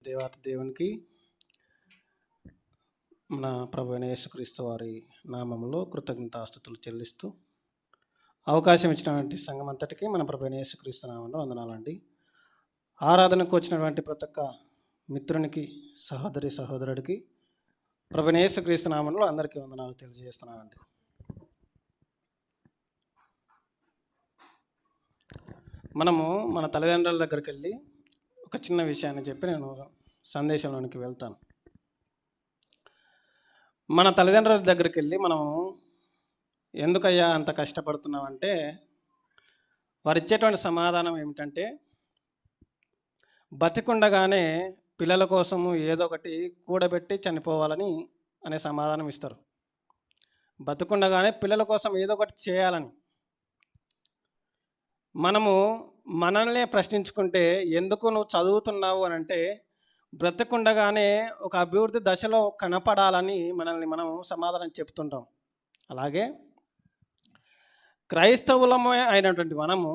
దేవాతి దేవునికి మన ప్రభు అయిన యేసుక్రీస్తు వారి నామంలో కృతజ్ఞతాస్తుతులు చెల్లిస్తూ అవకాశం ఇచ్చినటువంటి సంఘం అంతటికీ మన ప్రభు అయిన యేసుక్రీస్తు నామంలో వందనాలండి. ఆరాధనకు వచ్చినటువంటి ప్రతి ఒక్క మిత్రునికి, సహోదరుడికి ప్రభు అయిన యేసుక్రీస్తు నామంలో అందరికీ వందనాలు తెలియజేస్తున్నానండి. మనము మన తల్లిదండ్రుల దగ్గరికి వెళ్ళి ఒక చిన్న విషయాన్ని చెప్పి నేను సందేశంలోనికి వెళ్తాను. మన తల్లిదండ్రుల దగ్గరికి వెళ్ళి మనము ఎందుకయ్యా అంత కష్టపడుతున్నామంటే వారు ఇచ్చేటువంటి సమాధానం ఏమిటంటే, బతికుండగానే పిల్లల కోసము ఏదో ఒకటి కూడబెట్టి చనిపోవాలని అనే సమాధానం ఇస్తారు. బతికుండగానే పిల్లల కోసం ఏదో ఒకటి చేయాలని. మనము మనల్నే ప్రశ్నించుకుంటే, ఎందుకు నువ్వు చదువుతున్నావు అని అంటే, బ్రతికుండగానే ఒక అభివృద్ధి దశలో కనపడాలని మనల్ని మనం సమాధానం చెప్తుంటాం. అలాగే క్రైస్తవులమే అయినటువంటి మనము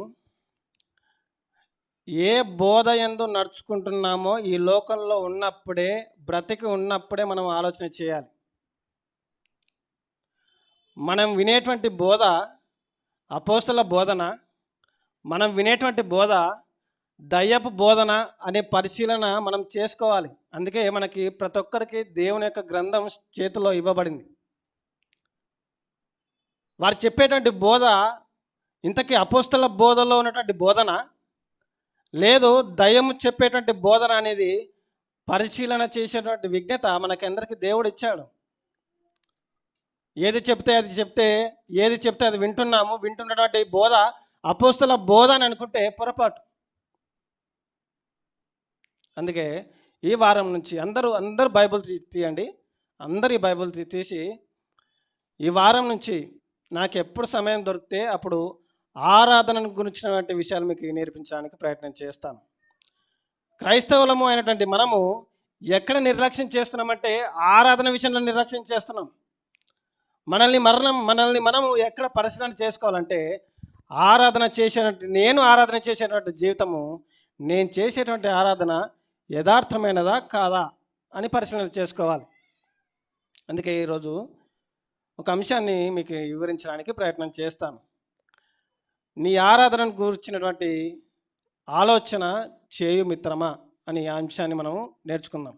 ఏ బోధ యందు నడుచుకుంటున్నామో ఈ లోకంలో ఉన్నప్పుడే, బ్రతికి ఉన్నప్పుడే మనం ఆలోచన చేయాలి. మనం వినేటువంటి బోధ అపోస్తల బోధన, మనం వినేటువంటి బోధ దయ్యపు బోధన అనే పరిశీలన మనం చేసుకోవాలి. అందుకే మనకి ప్రతి ఒక్కరికి దేవుని యొక్క గ్రంథం చేతిలో ఇవ్వబడింది. వారు చెప్పేటువంటి బోధ ఇంతకీ అపోస్తల బోధలో ఉన్నటువంటి బోధన లేదు, దయ్యము చెప్పేటువంటి బోధన అనేది పరిశీలన చేసేటువంటి విజ్ఞత మనకందరికీ దేవుడు ఇచ్చాడు. ఏది చెప్తే అది వింటున్నాము. వింటున్నటువంటి బోధ అపోస్తల బోధ అని అనుకుంటే పొరపాటు. అందుకే ఈ వారం నుంచి అందరూ బైబిల్ తీయండి. అందరు ఈ బైబిల్ తీసి ఈ వారం నుంచి నాకు ఎప్పుడు సమయం దొరికితే అప్పుడు ఆరాధనను గురించినటువంటి విషయాలు మీకు నేర్పించడానికి ప్రయత్నం చేస్తాను. క్రైస్తవులము అయినటువంటి మనము ఎక్కడ నిర్లక్ష్యం చేస్తున్నామంటే ఆరాధన విషయంలో నిర్లక్ష్యం చేస్తున్నాం. మనల్ని మనము ఎక్కడ పరిశీలన చేసుకోవాలంటే, నేను ఆరాధన చేసేటువంటి జీవితము, నేను చేసేటువంటి ఆరాధన యథార్థమైనదా కాదా అని పరిశీలన చేసుకోవాలి. అందుకే ఈరోజు ఒక అంశాన్ని మీకు వివరించడానికి ప్రయత్నం చేస్తాను. నీ ఆరాధనను గురించినటువంటి ఆలోచన చేయు మిత్రమా అని ఆ అంశాన్ని మనం నేర్చుకుందాం.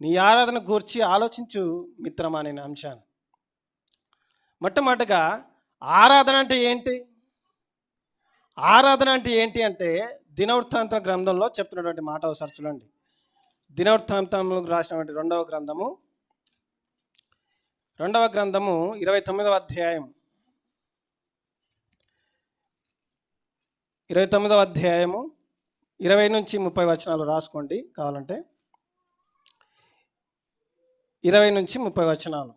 నీ ఆరాధన గురించి ఆలోచించు మిత్రమా అనే అంశాన్ని. మొట్టమొదటిగా ఆరాధన అంటే ఏంటి? ఆరాధన అంటే ఏంటి అంటే దినవృత్తాంత గ్రంథంలో చెప్తున్నటువంటి మాట ఒకసారి చూడండి. దినవృత్తాంతంలో రాసినటువంటి రెండవ గ్రంథము 29వ అధ్యాయం 29వ అధ్యాయము 20 నుంచి 30 వచనాలు రాసుకోండి కావాలంటే. 20 నుంచి 30 వచనాలు.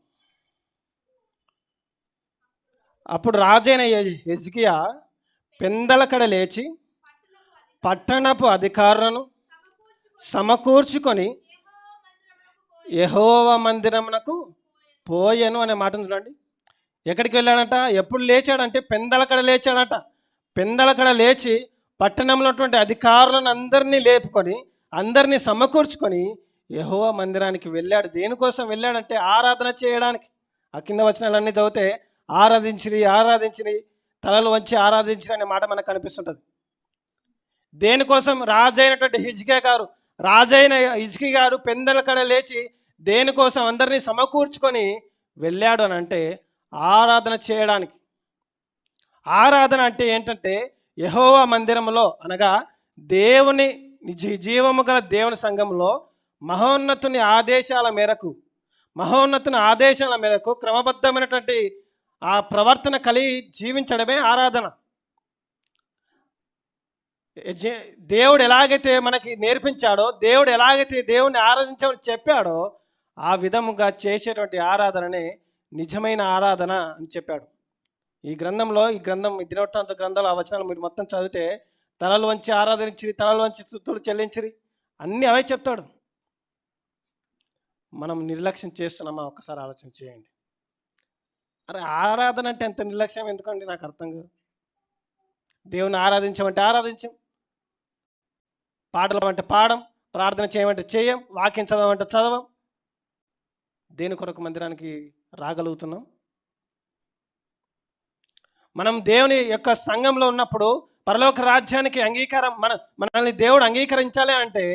అప్పుడు రాజైన హిజ్కియా పెందలకడ లేచి పట్టణపు అధికారులను సమకూర్చుకొని యెహోవా మందిరమునకు పోయెను అనే మాటను చూడండి. ఎక్కడికి వెళ్ళాడంట? ఎప్పుడు లేచాడంటే పెందలకడ లేచాడట. పెందలకడ లేచి పట్టణంలో ఉన్నటువంటి అధికారులను అందరినీ లేపుకొని, అందరినీ సమకూర్చుకొని యెహోవా మందిరానికి వెళ్ళాడు. దేనికోసం వెళ్ళాడంటే ఆరాధన చేయడానికి. ఆ కింద వచనాలన్నీ చదివితే ఆరాధించిరి తలలు వంచి ఆరాధించిరి అనే మాట మనకు కనిపిస్తుంటుంది. దేనికోసం? రాజైన హిజ్కియా గారు పెందలకడ లేచి దేనికోసం అందరినీ సమకూర్చుకొని వెళ్ళాడు అని అంటే ఆరాధన చేయడానికి. ఆరాధన అంటే ఏంటంటే యెహోవా మందిరంలో, అనగా దేవుని జీవము గల దేవుని సంఘంలో మహోన్నతుని ఆదేశాల మేరకు క్రమబద్ధమైనటువంటి ఆ ప్రవర్తన కలిగి జీవించడమే ఆరాధన. దేవుడు ఎలాగైతే మనకి నేర్పించాడో, దేవుడు ఎలాగైతే దేవుణ్ణి ఆరాధించమని చెప్పాడో ఆ విధముగా చేసేటువంటి ఆరాధననే నిజమైన ఆరాధన అని చెప్పాడు. ఈ దినవృత్తాంత గ్రంథంలో ఆ వచనాలు మీరు మొత్తం చదివితే తలలు వంచి ఆరాధించిరి, తలలు వంచి స్తుతులు చెల్లించిరి అన్నీ అవే చెప్తాడు. మనం నిర్లక్ష్యం చేస్తున్నామా? ఒక్కసారి ఆలోచన చేయండి. అరే ఆరాధన అంటే ఎంత నిర్లక్ష్యం ఎందుకండి? నాకు అర్థం కాదు. దేవుని ఆరాధించమంటే ఆరాధించం, పాటలు అంటే పాడం, ప్రార్థన చేయమంటే చేయం, వాక్యం చదవమంటే చదవం. దేని కొరకు మందిరానికి రాగలుగుతున్నాం? మనం దేవుని యొక్క సంఘంలో ఉన్నప్పుడు పరలోక రాజ్యానికి అంగీకారం మనల్ని దేవుడు అంగీకరించాలి అంటే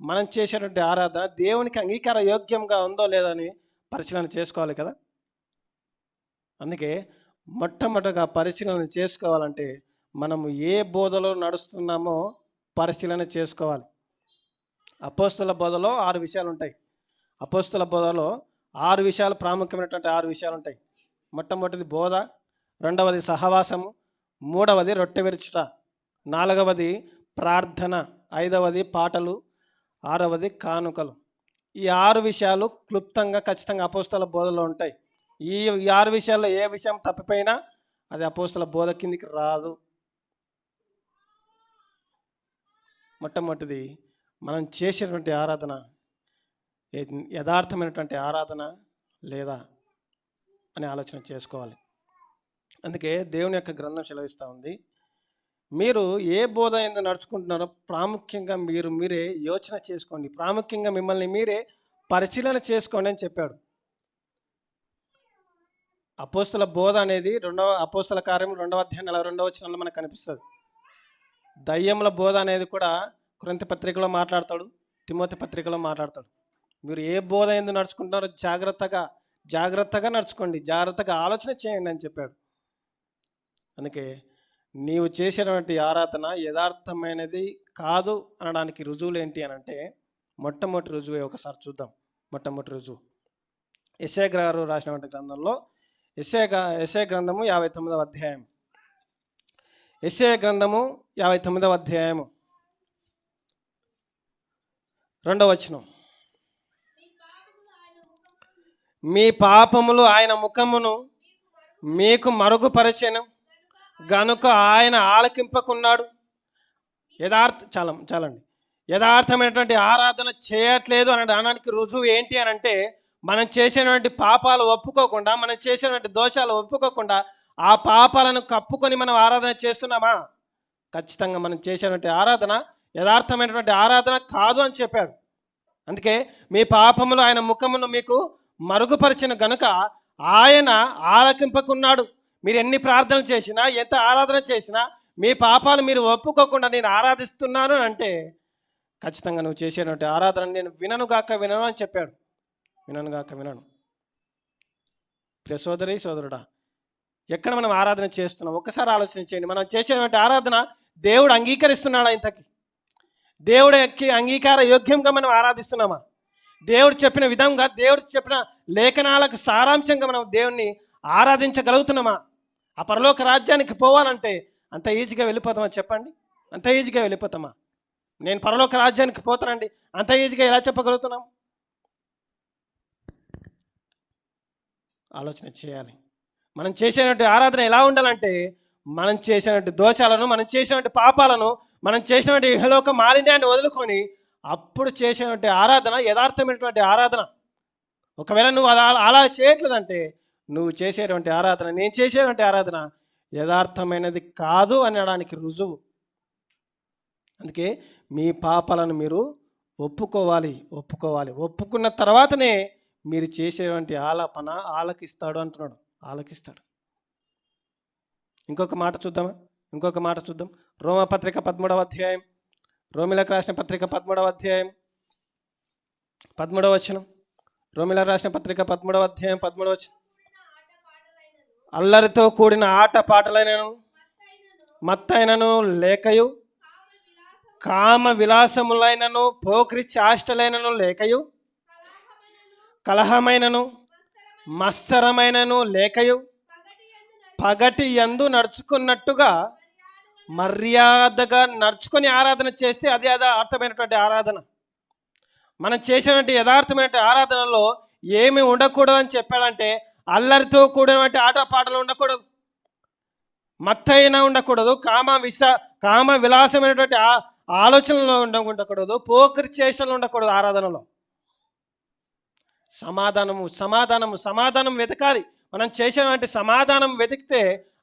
మనం చేసేటువంటి ఆరాధన దేవునికి అంగీకార యోగ్యంగా ఉందో లేదని పరిశీలన చేసుకోవాలి కదా. అందుకే మొట్టమొదటిగా పరిశీలన చేసుకోవాలంటే మనము ఏ బోధలో నడుస్తున్నామో పరిశీలన చేసుకోవాలి. అపోస్తుల బోధలో 6 విషయాలు ఉంటాయి. అపోస్తుల బోధలో 6 విషయాలు, ప్రాముఖ్యమైనటువంటి 6 విషయాలు ఉంటాయి. మొట్టమొదటిది బోధ, రెండవది సహవాసము, మూడవది రొట్టె విరుచుట, నాలుగవది ప్రార్థన, ఐదవది పాటలు, ఆరవది కానుకలు. ఈ 6 విషయాలు క్లుప్తంగా ఖచ్చితంగా అపోస్తల బోధలో ఉంటాయి. ఈ 6 విషయాల్లో ఏ విషయం తప్పిపోయినా అది అపోస్తల బోధ కిందికి రాదు. మొట్టమొదటిది మనం చేసేటువంటి ఆరాధన యథార్థమైనటువంటి ఆరాధన లేదా అని ఆలోచన చేసుకోవాలి. అందుకే దేవుని యొక్క గ్రంథం సెలవిస్తూ ఉంది, మీరు ఏ బోధ ఎందుకు నడుచుకుంటున్నారో ప్రాముఖ్యంగా మీరే యోచన చేసుకోండి, ప్రాముఖ్యంగా మిమ్మల్ని మీరే పరిశీలన చేసుకోండి అని చెప్పాడు. అపోస్తల బోధ అనేది అపోస్తల కార్యం 2వ అధ్యాయం 42వ వచనంలో మనకు కనిపిస్తుంది. దయ్యముల బోధ అనేది కూడా కొరింథీ పత్రికలో మాట్లాడతాడు, తిమోతి పత్రికలో మాట్లాడతాడు. మీరు ఏ బోధ ఎందుకు నడుచుకుంటున్నారో జాగ్రత్తగా నడుచుకోండి, జాగ్రత్తగా ఆలోచన చేయండి అని చెప్పాడు. అందుకే నీవు చేసేటువంటి ఆరాధన యథార్థమైనది కాదు అనడానికి రుజువులు ఏంటి అని అంటే, మొట్టమొదటి రుజువే ఒకసారి చూద్దాం. మొట్టమొదటి రుజువు యెషయా గారు రాసినటువంటి గ్రంథంలో యెషయా గ్రంథము 59వ అధ్యాయం. యెషయా గ్రంథము 59వ అధ్యాయము 2వ వచనం. మీ పాపములు ఆయన ముఖమును మీకు మరుగుపరచెను గనుక ఆయన ఆలకింపకున్నాడు. చాలండి. యథార్థమైనటువంటి ఆరాధన చేయట్లేదు అనడానికి రుజువు ఏంటి అని అంటే, మనం చేసినటువంటి పాపాలు ఒప్పుకోకుండా, మనం చేసినటువంటి దోషాలు ఒప్పుకోకుండా ఆ పాపాలను కప్పుకొని మనం ఆరాధన చేస్తున్నామా? ఖచ్చితంగా మనం చేసినటువంటి ఆరాధన యథార్థమైనటువంటి ఆరాధన కాదు అని చెప్పాడు. అందుకే మీ పాపములు ఆయన ముఖమును మీకు మరుగుపరిచిన గనుక ఆయన ఆలకింపకున్నాడు. మీరు ఎన్ని ప్రార్థనలు చేసినా, ఎంత ఆరాధన చేసినా మీ పాపాలు మీరు ఒప్పుకోకుండా నేను ఆరాధిస్తున్నాను అంటే ఖచ్చితంగా నువ్వు చేసేటువంటి ఆరాధన నేను విననుగాక వినను అని చెప్పాడు. విననుగాక వినను. ప్రియ సోదరి సోదరుడా, ఎక్కడ మనం ఆరాధన చేస్తున్నాం ఒక్కసారి ఆలోచన చేయండి. మనం చేసేటువంటి ఆరాధన దేవుడు అంగీకరిస్తున్నాడా? ఇంతకీ దేవుడికి అంగీకార యోగ్యంగా మనం ఆరాధిస్తున్నామా? దేవుడు చెప్పిన విధంగా, దేవుడు చెప్పిన లేఖనాలకు సారాంశంగా మనం దేవుణ్ణి ఆరాధించగలుగుతున్నామా? ఆ పరలోక రాజ్యానికి పోవాలంటే అంత ఈజీగా వెళ్ళిపోతామా? చెప్పండి, అంత ఈజీగా వెళ్ళిపోతామా? నేను పరలోక రాజ్యానికి పోతానండి అంత ఈజీగా ఎలా చెప్పగలుగుతున్నాం? ఆలోచన చేయాలి. మనం చేసేటువంటి ఆరాధన ఎలా ఉండాలంటే, మనం చేసినటువంటి దోషాలను, మనం చేసినటువంటి పాపాలను, మనం చేసినటువంటి ఇహలోక మాలిన్యాన్ని వదులుకొని అప్పుడు చేసేటువంటి ఆరాధన యథార్థమైనటువంటి ఆరాధన. ఒకవేళ నువ్వు అలా చేయట్లేదంటే నువ్వు చేసేటువంటి ఆరాధన, నేను చేసేటువంటి ఆరాధన యథార్థమైనది కాదు అనడానికి రుజువు. అందుకే మీ పాపాలను మీరు ఒప్పుకోవాలి. ఒప్పుకున్న తర్వాతనే మీరు చేసేటువంటి ఆలాపన ఆలకిస్తాడు అంటున్నాడు. ఆలకిస్తాడు. ఇంకొక మాట చూద్దాం. రోమపత్రిక 13వ అధ్యాయం, రోమిలకు రాసిన పత్రిక 13వ అధ్యాయం 13వ వచనం. రోమిలకు రాసిన పత్రిక 13వ అధ్యాయం 13వ వచనం. అల్లరితో కూడిన ఆట పాటలైనను, మత్తైనను లేకయు, కామ విలాసములైనను, పోక్రి చాష్టలైనను లేకయు, కలహమైనను, మత్సరమైనను లేకయు, పగటి యందు నడుచుకున్నట్టుగా మర్యాదగా నడుచుకొని ఆరాధన చేస్తే అది అర్థమైనటువంటి ఆరాధన. మనం చేసినటువంటి యథార్థమైనటువంటి ఆరాధనలో ఏమి ఉండకూడదని చెప్పాడంటే, అల్లరితో కూడినటువంటి ఆటపాటలు ఉండకూడదు, మత్తైన ఉండకూడదు, కామ విలాసమైనటువంటి ఆలోచనలు ఉండకూడదు, పోకరి చేష్టలు ఉండకూడదు. ఆరాధనలో సమాధానం వెతకాలి. మనం చేసేటువంటి సమాధానం వెతికితే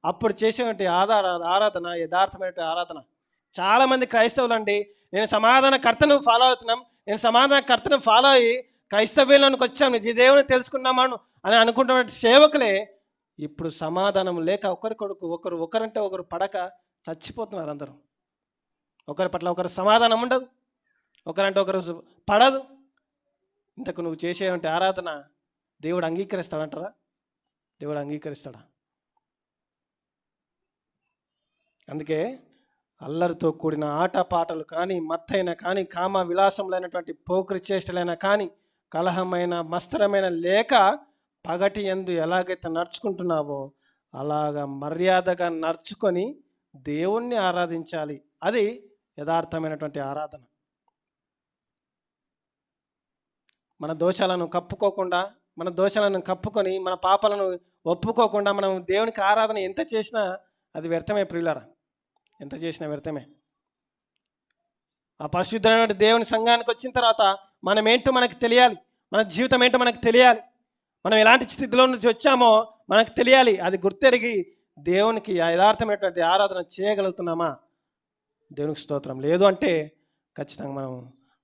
అప్పుడు చేసేటువంటి ఆరాధన యథార్థమైన ఆరాధన. చాలామంది క్రైస్తవులు అండి, నేను సమాధానకర్తను ఫాలో అవుతున్నాం, నేను సమాధానకర్తను ఫాలో అయ్యి క్రైస్తవ్యంలోనికి వచ్చాను, నిజ దేవుని తెలుసుకున్నామాను అని అనుకుంటున్న సేవకులే ఇప్పుడు సమాధానం లేక ఒకరంటే ఒకరు పడక చచ్చిపోతున్నారు అందరూ. ఒకరి పట్ల ఒకరు సమాధానం ఉండదు, ఒకరంటే ఒకరు పడదు. ఇంతకు నువ్వు చేసేటువంటి ఆరాధన దేవుడు అంగీకరిస్తాడంటారా? దేవుడు అంగీకరిస్తాడా? అందుకే అల్లరితో కూడిన ఆటపాటలు కానీ, మత్తైన కానీ, కామ విలాసములైనటువంటి పోకరి చేష్టలైన కానీ, కలహమైన మస్తరమైన లేక పగటి యందు ఎలాగైతే నడుచుకుంటున్నావో అలాగా మర్యాదగా నడుచుకొని దేవుణ్ణి ఆరాధించాలి. అది యథార్థమైనటువంటి ఆరాధన. మన దోషాలను కప్పుకోకుండా, మన దోషాలను కప్పుకొని, మన పాపాలను ఒప్పుకోకుండా మనం దేవునికి ఆరాధన ఎంత చేసినా అది వ్యర్థమే ప్రియులారా, ఎంత చేసినా వ్యర్థమే. ఆ పరిశుద్ధమైన దేవుని సంఘానికి వచ్చిన తర్వాత మనం ఏంటో మనకు తెలియాలి, మన జీవితం ఏంటో మనకు తెలియాలి, మనం ఎలాంటి స్థితిలో నుంచి వచ్చామో మనకు తెలియాలి. అది గుర్తెరిగి దేవునికి యథార్థమైనటువంటి ఆరాధన చేయగలుగుతున్నామా? దేవునికి స్తోత్రం. లేదు అంటే ఖచ్చితంగా మనం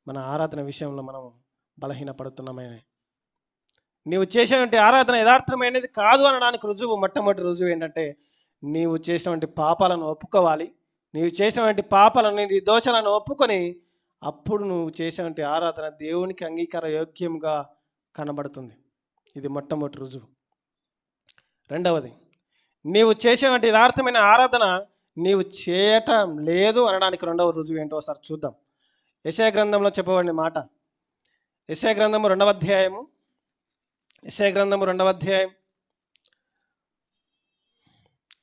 మన ఆరాధన విషయంలో మనం బలహీనపడుతున్నామే. నీవు చేసేటువంటి ఆరాధన యథార్థమైనది కాదు అనడానికి మొట్టమొదటి రుజువు ఏంటంటే నీవు చేసినటువంటి పాపాలను ఒప్పుకోవాలి. నీవు చేసినటువంటి పాపాలను, నీ దోషాలను ఒప్పుకొని అప్పుడు నువ్వు చేసేటువంటి ఆరాధన దేవునికి అంగీకార యోగ్యంగా కనబడుతుంది. ఇది మొట్టమొదటి రుజువు. రెండవది, నీవు చేసేటువంటి యథార్థమైన ఆరాధన నీవు చేయటం లేదు అనడానికి రెండవ రుజువు ఏంటో ఒకసారి చూద్దాం. యెషయా గ్రంథంలో చెప్పబడిన మాట, యెషయా గ్రంథము 2వ అధ్యాయము, యెషయా గ్రంథము 2వ అధ్యాయం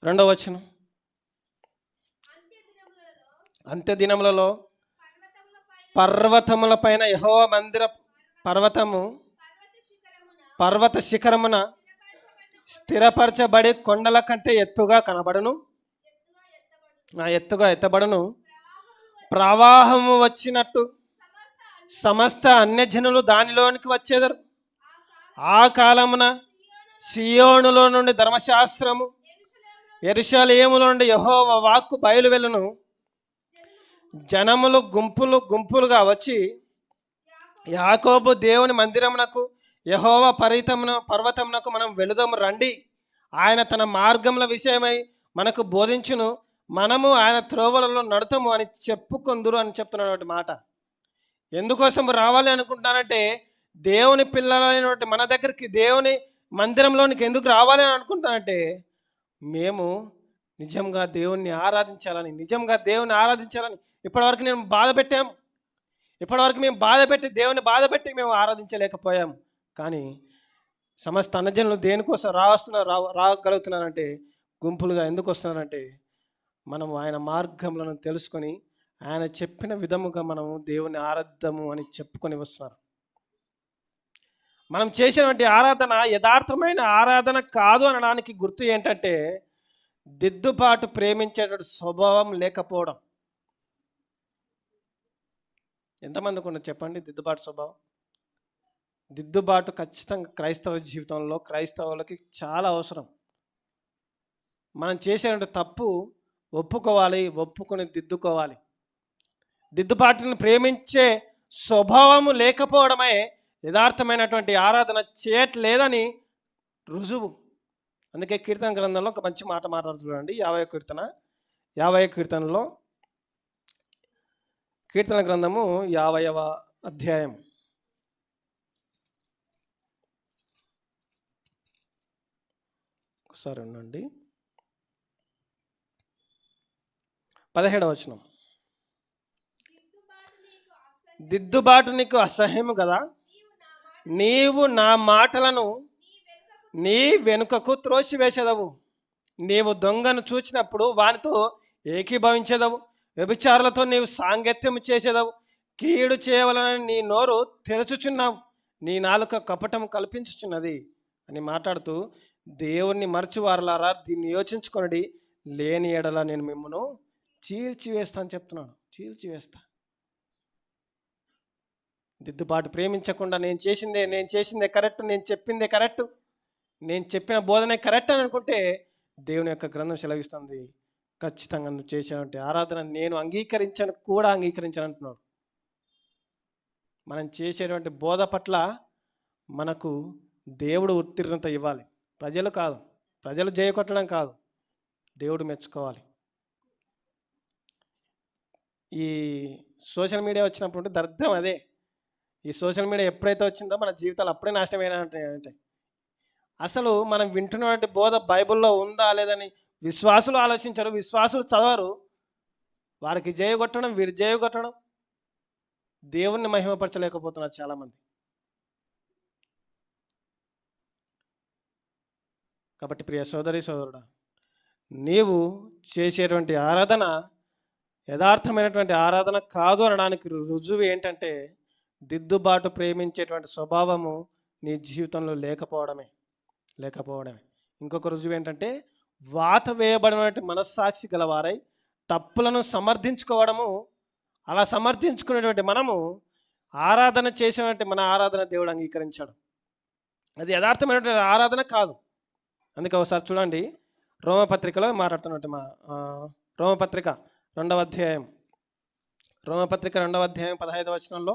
2వ వచనం. అంత్య దినములలో పర్వతముల పైన యెహోవా మందిర పర్వత శిఖరమున స్థిరపరచబడి కొండల కంటే ఎత్తుగా కనబడును, ఎత్తుగా ఎత్తబడును. ప్రవాహము వచ్చినట్టు సమస్త అన్యజనులు దానిలోనికి వచ్చేదరు. ఆ కాలమున సియోనులో నుండి ధర్మశాస్త్రము, యెరూషలేములో నుండి యెహోవా వాక్కు బయలువెళ్ళును. జనములు గుంపులు గుంపులుగా వచ్చి యాకోబు దేవుని మందిరమునకు, యెహోవా పర్వతమునకు మనం వెళుదాము రండి. ఆయన తన మార్గముల విషయమై మనకు బోధించును, మనము ఆయన త్రోవలలో నడుతాము అని చెప్పుకుందురు అని చెప్తున్నటువంటి మాట. ఎందుకోసం రావాలి అనుకుంటున్నానంటే, దేవుని పిల్లలైనటువంటి మన దగ్గరికి, దేవుని మందిరంలోనికి ఎందుకు రావాలి అని అనుకుంటానంటే, మేము నిజంగా దేవుణ్ణి ఆరాధించాలని, ఇప్పటివరకు మేము బాధ పెట్టి దేవుని బాధ పెట్టి మేము ఆరాధించలేకపోయాం. కానీ సమస్త అన్నజనులు దేనికోసం రాగలుగుతున్నారంటే, గుంపులుగా ఎందుకు వస్తున్నారంటే, మనము ఆయన మార్గములను తెలుసుకొని ఆయన చెప్పిన విధముగా మనము దేవుని ఆరాధము అని చెప్పుకొని వస్తున్నారు. మనం చేసినటువంటి ఆరాధన యథార్థమైన ఆరాధన కాదు అనడానికి గుర్తు ఏంటంటే, దిద్దుబాటు ప్రేమించేటువంటి స్వభావం లేకపోవడం. ఎంతమందికి ఉన్నది చెప్పండి దిద్దుబాటు స్వభావం? దిద్దుబాటు ఖచ్చితంగా క్రైస్తవ జీవితంలో క్రైస్తవులకి చాలా అవసరం. మనం చేసేటువంటి తప్పు ఒప్పుకొని దిద్దుకోవాలి. దిద్దుబాటుని ప్రేమించే స్వభావము లేకపోవడమే యథార్థమైనటువంటి ఆరాధన చేయట్లేదని రుజువు. అందుకే కీర్తన గ్రంథంలో ఒక మంచి మాట మాట్లాడుతున్నాండి. 50వ కీర్తనలో, కీర్తన గ్రంథము 50వ అధ్యాయం ఒకసారి ఉండండి, 17వ వచనం. దిద్దుబాటు నీకు అసహ్యము కదా, నీవు నా మాటలను నీ వెనుకకు త్రోసివేసేదవు. నీవు దొంగను చూచినప్పుడు వానితో ఏకీభవించేదవు. వ్యభిచారులతో నీవు సాంగత్యము చేసేదవు. కీడు చేయవలనని నీ నోరు తెరచుచున్నావు, నీ నాలుక కపటం కల్పించుచున్నది అని మాట్లాడుతూ, దేవుణ్ణి మరచువారులారా దీన్ని యోచించుకొనడి, లేని ఎడల నేను మిమ్మల్ని చీల్చివేస్తా అని చెప్తున్నాను. చీల్చివేస్తా. దిద్దుబాటు ప్రేమించకుండా నేను చేసిందే కరెక్ట్, నేను చెప్పిందే కరెక్ట్, నేను చెప్పిన బోధనే కరెక్ట్ అని అనుకుంటే దేవుని యొక్క గ్రంథం సెలవిస్తుంది, ఖచ్చితంగా నువ్వు చేసేటువంటి ఆరాధన నేను అంగీకరించను అంటున్నాడు. మనం చేసేటువంటి బోధ పట్ల మనకు దేవుడు ఉత్తీర్ణత ఇవ్వాలి. ప్రజలు కాదు, ప్రజలు జయకొట్టడం కాదు, దేవుడు మెచ్చుకోవాలి. ఈ సోషల్ మీడియా వచ్చినప్పుడు దరిద్రం అదే. ఈ సోషల్ మీడియా ఎప్పుడైతే వచ్చిందో మన జీవితాలు అప్పుడే నాశనమైన అంటే అసలు మనం వింటున్నటువంటి బోధ బైబిల్లో ఉందా లేదని విశ్వాసులు ఆలోచించరు, విశ్వాసులు చదవరు. వారికి జయగొట్టడం, వీరు జయగొట్టడం, దేవుణ్ణి మహిమపరచలేకపోతున్నారు చాలామంది. కాబట్టి ప్రియ సోదరి సోదరుడా, నీవు చేసేటువంటి ఆరాధన యథార్థమైనటువంటి ఆరాధన కాదు అనడానికి రుజువు ఏంటంటే దిద్దుబాటు ప్రేమించేటువంటి స్వభావము నీ జీవితంలో లేకపోవడమే. ఇంకొక రుజువు ఏంటంటే వాత వేయబడినటువంటి మనస్సాక్షి గలవారై తప్పులను సమర్థించుకోవడము. అలా సమర్థించుకునేటువంటి మనము ఆరాధన చేసినటువంటి మన ఆరాధన దేవుడు అంగీకరించాడు. అది యథార్థమైనటువంటి ఆరాధన కాదు. అందుకే ఒకసారి చూడండి, రోమపత్రికలో మాట్లాడుతున్నట్టు రోమపత్రిక 2వ అధ్యాయం 15వ వచనంలో,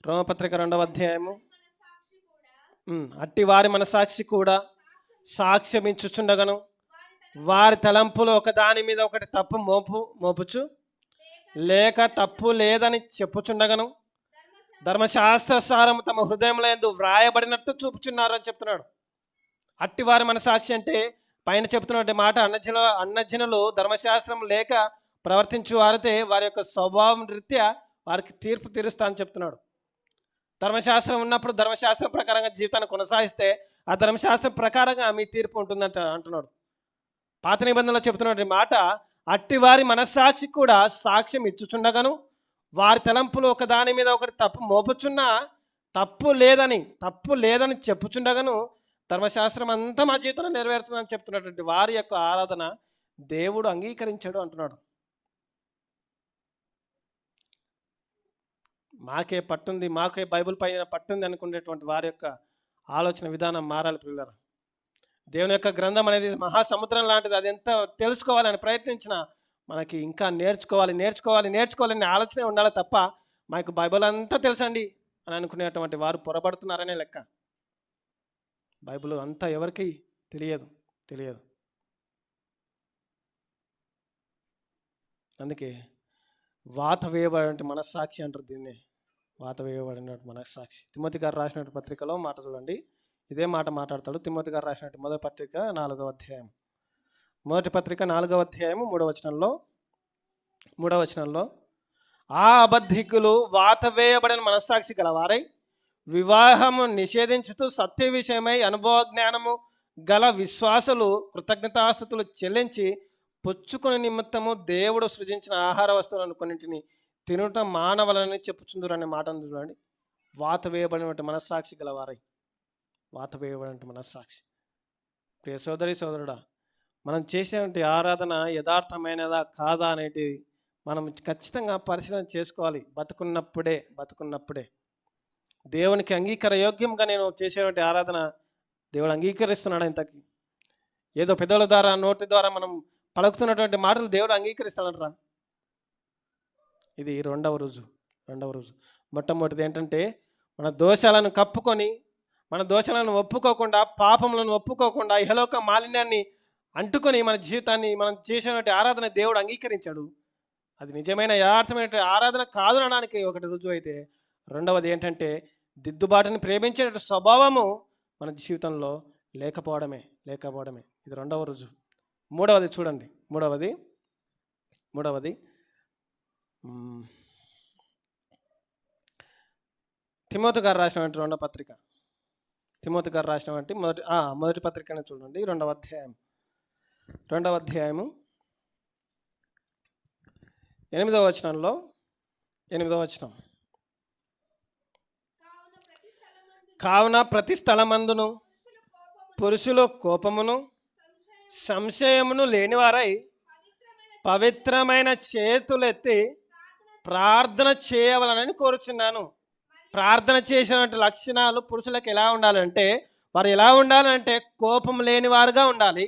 రోమపత్రిక 2వ అధ్యాయము, అట్టి వారి మనసాక్షి కూడా సాక్ష్యం ఇచ్చుచుండగను, వారి తలంపులు ఒకదాని మీద ఒకటి తప్పు మోపుచు లేక తప్పు లేదని చెప్పుచుండగను ధర్మశాస్త్ర సారము తమ హృదయంలో యందు వ్రాయబడినట్టు చూపుచున్నారు అని చెప్తున్నాడు. అట్టి వారి మనసాక్షి అంటే పైన చెప్తున్నటువంటి మాట, అన్నజనులు ధర్మశాస్త్రం లేక ప్రవర్తించు వారితే వారి యొక్క స్వభావం రీత్యా వారికి తీర్పు తీరుస్తా అని చెప్తున్నాడు. ధర్మశాస్త్రం ఉన్నప్పుడు ధర్మశాస్త్రం ప్రకారంగా జీవితాన్ని కొనసాగిస్తే ఆ ధర్మశాస్త్రం ప్రకారంగా మీ తీర్పు ఉంటుందంట అంటున్నాడు. పాత నిబంధనలో చెప్తున్నటువంటి మాట, అట్టి వారి మనస్సాక్షి కూడా సాక్ష్యం ఇచ్చుచుండగను, వారి తలంపులు ఒకదాని మీద ఒకటి తప్పు మోపుచున్నా తప్పు లేదని చెప్పుచుండగను ధర్మశాస్త్రం అంతా మా జీవితంలో నెరవేరుతుందని చెప్తున్నటువంటి వారి యొక్క ఆరాధన దేవుడు అంగీకరించాడు అంటున్నాడు. మాకే బైబిల్ పైన పట్టుంది అనుకునేటువంటి వారి యొక్క ఆలోచన విధానం మారాలి పిల్లలు. దేవుని యొక్క గ్రంథం అనేది మహాసముద్రం లాంటిది. అది ఎంత తెలుసుకోవాలని ప్రయత్నించినా మనకి ఇంకా నేర్చుకోవాలని ఆలోచనే ఉండాలి తప్ప మాకు బైబిల్ అంతా తెలుసండి అని అనుకునేటువంటి వారు పొరబడుతున్నారనే లెక్క. బైబిల్ అంతా ఎవరికి తెలియదు. అందుకే వాత వేయబడిన మనస్సాక్షి అంటారు దీన్ని, వాత వేయబడిన మనస్సాక్షి. తిమోతి గారు రాసినటువంటి పత్రికలో మాట చూడండి, ఇదే మాట మాట్లాడతాడు. తిమోతి గారు రాసినటువంటి మొదటి పత్రిక 4వ అధ్యాయం, మొదటి పత్రిక 4వ అధ్యాయము 3వ వచనంలో ఆ అబద్ధికులు వాత వేయబడిన మనస్సాక్షి గలవారై వివాహము నిషేధించుతూ సత్య విషయమై అనుభవ జ్ఞానము గల విశ్వాసులు కృతజ్ఞతాస్తుతులు చెల్లించి పుచ్చుకుని నిమిత్తము దేవుడు సృజించిన ఆహార వస్తువులను కొన్నింటిని తినటం మానవలని చెప్పుచుందురు అనే మాట చూడండి. వాత వేయబడినటువంటి మనస్సాక్షి గలవారై, వాత వేయబడినటువంటి మనస్సాక్షి. ప్రియ సోదరి సోదరుడా, మనం చేసేటువంటి ఆరాధన యథార్థమైనదా కాదా అనేది మనం ఖచ్చితంగా పరిశీలన చేసుకోవాలి. బతుకున్నప్పుడే దేవునికి అంగీకార యోగ్యంగా నేను చేసేటువంటి ఆరాధన దేవుడు అంగీకరిస్తున్నాడు. ఇంతకి ఏదో పెదవుల ద్వారా నోటి ద్వారా మనం పలుకుతున్నటువంటి మాటలు దేవుడు అంగీకరిస్తాడంటరా. ఇది రెండవ రోజు. మొట్టమొదటిది ఏంటంటే మన దోషాలను కప్పుకొని, మన దోషాలను ఒప్పుకోకుండా, పాపములను ఒప్పుకోకుండా, ఇహలోక మాలిన్యాన్ని అంటుకొని మన జీవితాన్ని మనం చేసినటువంటి ఆరాధన దేవుడు అంగీకరించాడు. అది నిజమైన యథార్థమైన ఆరాధన కాదు అనడానికి ఒకటి రుజువు అయితే, రెండవది ఏంటంటే దిద్దుబాటుని ప్రేమించే స్వభావము మన జీవితంలో లేకపోవడమే. ఇది రెండవ రుజువు. మూడవది చూడండి, మూడవది తిమోతి గారు రాసినటువంటి మొదటి పత్రికను చూడండి, 2వ అధ్యాయము 8వ వచనం. కావున ప్రతి స్థలమందును పురుషులు కోపమును సంశయమును లేనివారై పవిత్రమైన చేతులెత్తి ప్రార్థన చేయవలనని కోరుచున్నాను. ప్రార్థన చేసినటువంటి లక్షణాలు పురుషులకు ఎలా ఉండాలంటే, వారు ఎలా ఉండాలంటే కోపం లేనివారుగా ఉండాలి,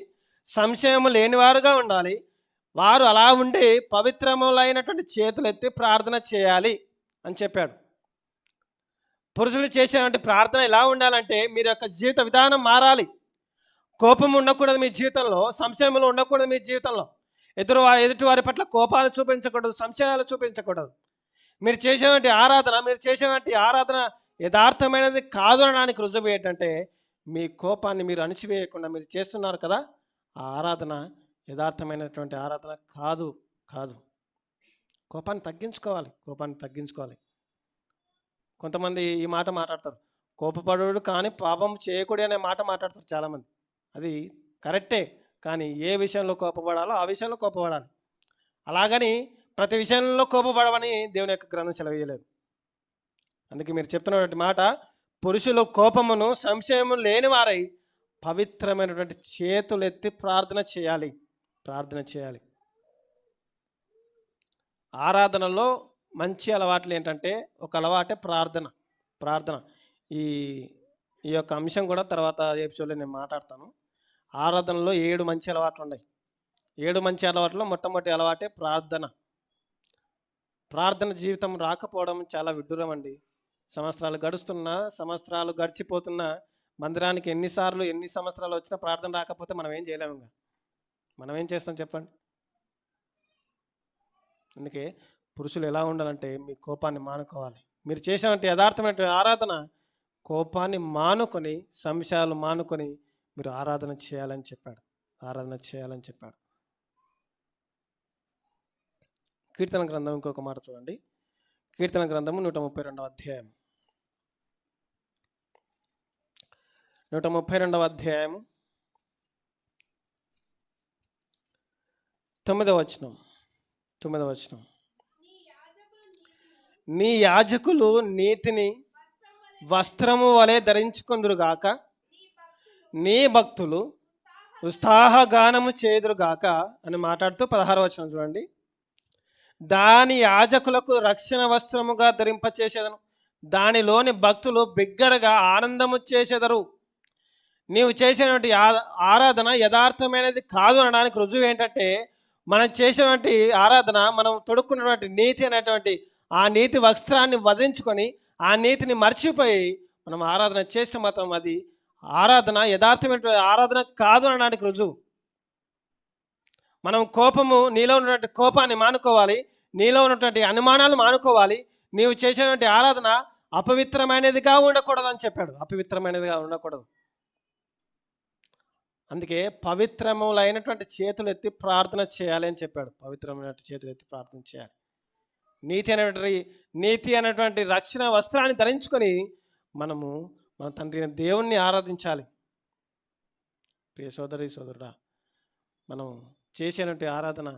సంశయము లేనివారుగా ఉండాలి. వారు అలా ఉండి పవిత్రములైనటువంటి చేతులెత్తి ప్రార్థన చేయాలి అని చెప్పాడు. పురుషులు చేసేటువంటి ప్రార్థన ఎలా ఉండాలంటే మీరు యొక్క జీవిత విధానం మారాలి. కోపం ఉండకూడదు మీ జీవితంలో, సంశయములు ఉండకూడదు మీ జీవితంలో. ఎదుటి వారి పట్ల కోపాలు చూపించకూడదు, సంశయాలు చూపించకూడదు. మీరు చేసేటువంటి ఆరాధన యథార్థమైనది కాదు అనడానికి రుజువు ఏంటంటే మీ కోపాన్ని మీరు అణిచివేయకుండా మీరు చేస్తున్నారు కదా, ఆ ఆరాధన యథార్థమైనటువంటి ఆరాధన కాదు. కోపాన్ని తగ్గించుకోవాలి. కొంతమంది ఈ మాట మాట్లాడతారు, కోపపడు కానీ పాపం చేయకూడదు అనే మాట మాట్లాడతారు చాలామంది. అది కరెక్టే, కానీ ఏ విషయంలో కోపపడాలో ఆ విషయంలో కోపపడాలి. అలాగని ప్రతి విషయంలో కోపపడమని దేవుని యొక్క గ్రంథం సెలవేయలేదు. అందుకే మీరు చెప్తున్నటువంటి మాట, పురుషులు కోపమును సంశయము లేని వారై పవిత్రమైనటువంటి చేతులెత్తి ప్రార్థన చేయాలి. ఆరాధనలో మంచి అలవాట్లు ఏంటంటే ఒక అలవాటే ప్రార్థన. ఈ యొక్క అంశం కూడా తర్వాత ఎపిసోడ్లో నేను మాట్లాడతాను. ఆరాధనలో 7 మంచి అలవాట్లు ఉన్నాయి. 7 మంచి అలవాట్లలో మొట్టమొదటి అలవాటే ప్రార్థన జీవితం రాకపోవడం చాలా విడ్డూరం అండి. సంవత్సరాలు గడిచిపోతున్నా మందిరానికి ఎన్ని సంవత్సరాలు వచ్చినా ప్రార్థన రాకపోతే మనం ఏం చేయలేము. మనం ఏం చేస్తాం చెప్పండి? అందుకే పురుషులు ఎలా ఉండాలంటే మీ కోపాన్ని మానుకోవాలి. మీరు చేసేటువంటి యథార్థమైన ఆరాధన కోపాన్ని మానుకొని, సంశయాలు మానుకొని మీరు ఆరాధన చేయాలని చెప్పాడు. కీర్తన గ్రంథం ఇంకొక మాట చూడండి. కీర్తన గ్రంథము 132వ అధ్యాయం 9వ వచనం. నీ యాజకులు నీతిని వస్త్రము వలె ధరించుకొందురుగాక, నీ భక్తులు ఉత్సాహగానము చేదురుగాక అని మాట్లాడుతూ 16వ వచనం చూడండి. దాని యాజకులకు రక్షణ వస్త్రముగా ధరింపచేసేదను, దానిలోని భక్తులు బిగ్గరగా ఆనందము చేసేదరు. నీవు చేసేటువంటి ఆరాధన యథార్థమైనది కాదు అనడానికి రుజువు ఏంటంటే మనం చేసేటువంటి ఆరాధన, మనం తొడుక్కున్నటువంటి నీతి అనేటువంటి ఆ నీతి వస్త్రాన్ని వధించుకొని ఆ నీతిని మర్చిపోయి మనం ఆరాధన చేస్తే మాత్రం అది ఆరాధన యథార్థమైన ఆరాధన కాదు అనడానికి రుజువు. మనం నీలో ఉన్నటువంటి కోపాన్ని మానుకోవాలి, నీలో ఉన్నటువంటి అనుమానాలు మానుకోవాలి. నీవు చేసేటువంటి ఆరాధన అపవిత్రమైనదిగా ఉండకూడదు. అందుకే పవిత్రములైనటువంటి చేతులు ఎత్తి ప్రార్థన చేయాలి అని చెప్పాడు. పవిత్రమైనటువంటి చేతులు ఎత్తి ప్రార్థన చేయాలి. నీతి అనేటువంటి రక్షణ వస్త్రాన్ని ధరించుకొని మనము మన తండ్రి దేవుణ్ణి ఆరాధించాలి. ప్రియ సోదరుడా, మనం చేసేటువంటి ఆరాధన